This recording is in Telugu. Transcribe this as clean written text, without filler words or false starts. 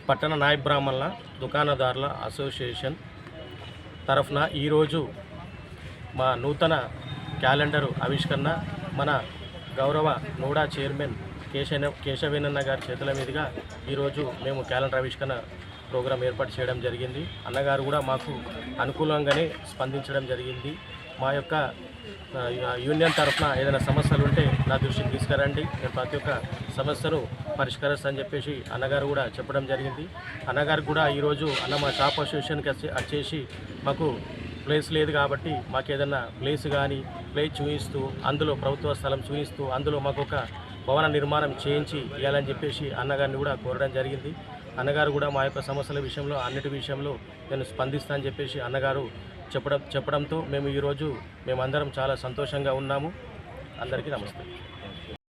పట్టణ నాయబ్ బ్రాహ్మణుల దుకాణదారుల అసోసియేషన్ తరఫున ఈరోజు మా నూతన క్యాలెండరు ఆవిష్కరణ మన గౌరవ నూడా చైర్మన్ కేశవేనన్న గారి చేతుల మీదుగా ఈరోజు మేము క్యాలెండర్ ఆవిష్కరణ ప్రోగ్రాం ఏర్పాటు చేయడం జరిగింది. అన్నగారు కూడా మాకు అనుకూలంగానే స్పందించడం జరిగింది. మా యొక్క యూనియన్ తరఫున ఏదైనా సమస్యలు ఉంటే నా దృష్టికి తీసుకురండి, నేను ప్రతి ఒక్క సమస్యను పరిష్కరిస్తానని చెప్పేసి అన్నగారు కూడా చెప్పడం జరిగింది. అన్నగారు కూడా ఈరోజు మా షాప్ అసోసియేషన్కి వచ్చేసి మాకు ప్లేస్ లేదు కాబట్టి మాకు ఏదైనా ప్లేస్ చూపిస్తూ అందులో ప్రభుత్వ స్థలం చూపిస్తూ అందులో మాకు ఒక భవన నిర్మాణం చేయించి ఇవ్వాలని చెప్పేసి అన్నగారిని కూడా కోరడం జరిగింది. అన్నగారు కూడా మా యొక్క సమస్యల విషయంలో అన్నిటి విషయంలో నేను స్పందిస్తానని చెప్పేసి అన్నగారు చెప్పడంతో మేమందరం చాలా సంతోషంగా ఉన్నాము. అందరికీ నమస్తే.